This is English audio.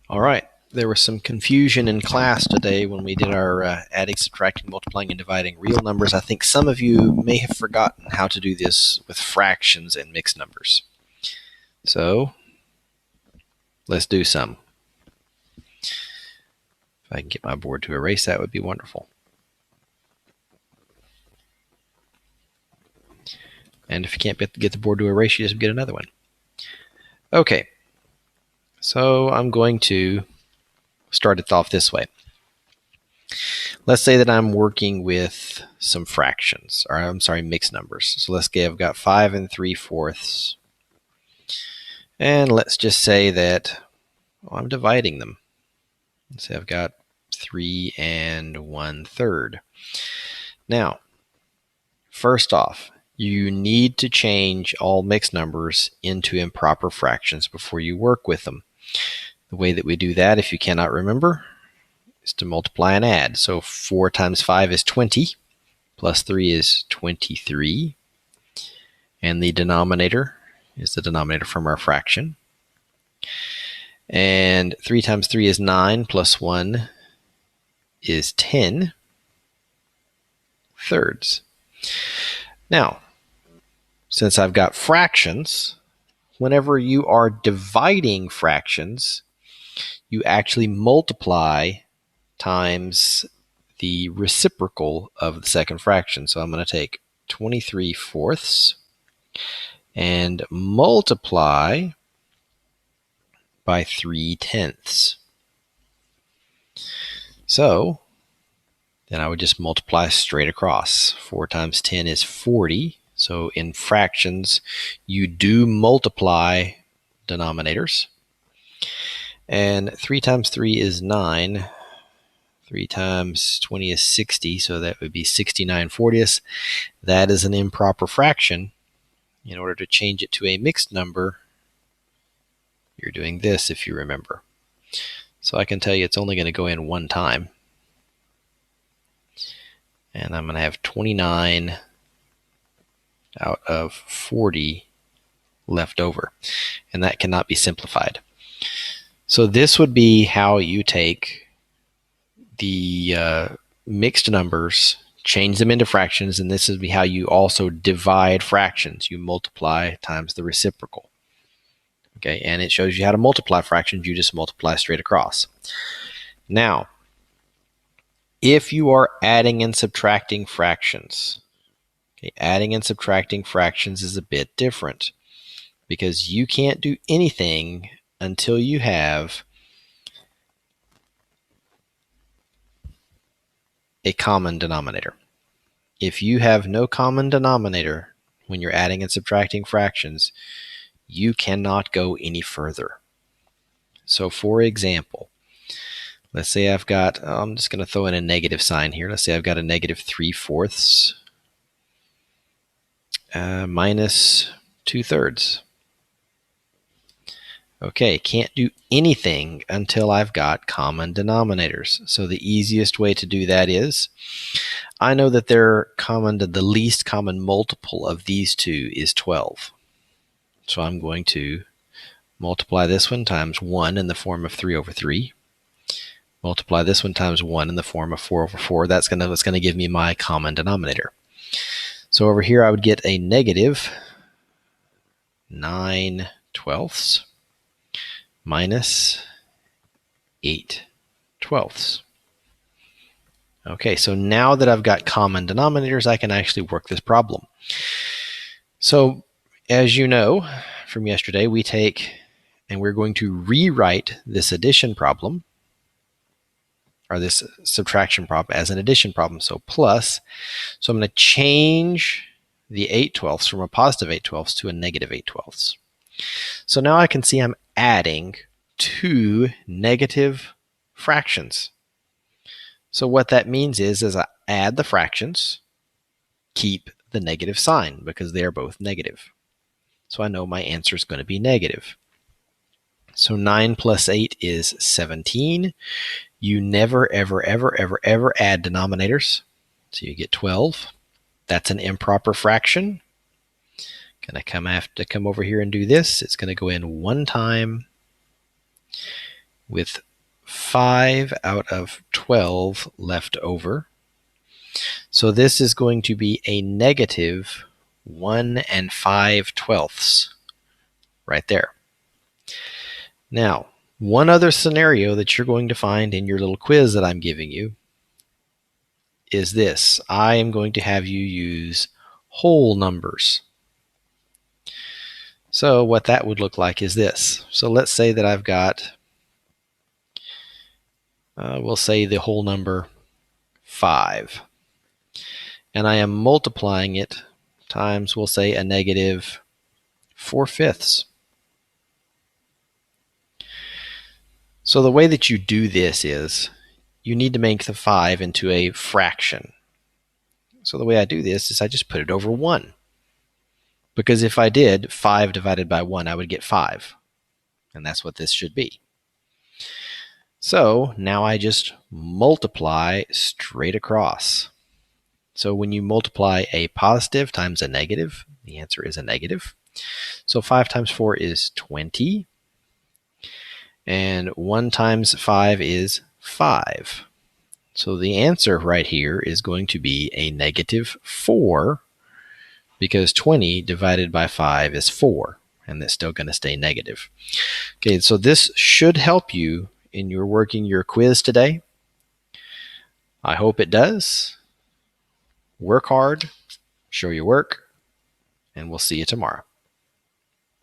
All right, there was some confusion in class today when we did our adding, subtracting, multiplying, and dividing real numbers. I think some of you may have forgotten how to do this with fractions and mixed numbers. So let's do some. If I can get my board to erase, that would be wonderful. And if you can't get the board to erase, you just get another one. Okay, so I'm going to start it off this way. Let's say that I'm working with some fractions, or I'm sorry, mixed numbers. So let's say I've got 5 3/4. And let's just say that I'm dividing them. Let's say I've got 3 1/3. Now, first off, you need to change all mixed numbers into improper fractions before you work with them. The way that we do that, if you cannot remember, is to multiply and add. So 4 times 5 is 20, plus 3 is 23, and the denominator is the denominator from our fraction. And 3 times 3 is 9, plus 1 is 10 thirds. Now, since I've got fractions, whenever you are dividing fractions, you actually multiply times the reciprocal of the second fraction. So I'm going to take 23/4 and multiply by 3/10. So then I would just multiply straight across. 4 times 10 is 40. So in fractions, you do multiply denominators. And 3 times 3 is 9. 3 times 20 is 60, so that would be 69/40. That is an improper fraction. In order to change it to a mixed number, you're doing this, if you remember. So I can tell you it's only going to go in one time. And I'm going to have 29 out of 40 left over. And that cannot be simplified. So this would be how you take the mixed numbers, change them into fractions, and this is how you also divide fractions. You multiply times the reciprocal. Okay, and it shows you how to multiply fractions. You just multiply straight across. Now, if you are adding and subtracting fractions, okay, adding and subtracting fractions is a bit different because you can't do anything until you have a common denominator. If you have no common denominator when you're adding and subtracting fractions, you cannot go any further. So for example, let's say I've got, I'm just going to throw in a negative sign here. Let's say I've got a negative 3/4 minus 2/3. Okay, can't do anything until I've got common denominators. So the easiest way to do that is, I know that the least common multiple of these two is 12. So I'm going to multiply this one times 1 in the form of 3/3. Multiply this one times 1 in the form of 4/4. That's going to give me my common denominator. So over here I would get a negative 9/12 minus 8/12. Okay, so now that I've got common denominators, I can actually work this problem. So as you know from yesterday, we take and we're going to rewrite this addition problem, or this subtraction problem, as an addition problem. So plus, so I'm going to change the 8/12 from a positive 8/12 to a negative 8/12. So now I can see I'm adding two negative fractions. So what that means is I add the fractions, keep the negative sign because they are both negative. So I know my answer is going to be negative. So 9 plus 8 is 17. You never, ever, ever, ever, ever add denominators. So you get 12. That's an improper fraction. Have to come over here and do this. It's going to go in one time. with 5 out of 12 left over. So this is going to be a negative 1 5/12 right there. Now, one other scenario that you're going to find in your little quiz that I'm giving you is this. I am going to have you use whole numbers. So what that would look like is this. So let's say that I've got, we'll say the whole number 5. And I am multiplying it times, we'll say, a negative 4/5. So the way that you do this is you need to make the 5 into a fraction. So the way I do this is I just put it over 1. Because if I did 5 divided by 1, I would get 5. And that's what this should be. So now I just multiply straight across. So when you multiply a positive times a negative, the answer is a negative. So 5 times 4 is 20. And 1 times 5 is 5. So the answer right here is going to be a negative 4, because 20 divided by 5 is 4, and that's still going to stay negative. Okay, so this should help you in your working your quiz today. I hope it does. Work hard, show your work, and we'll see you tomorrow.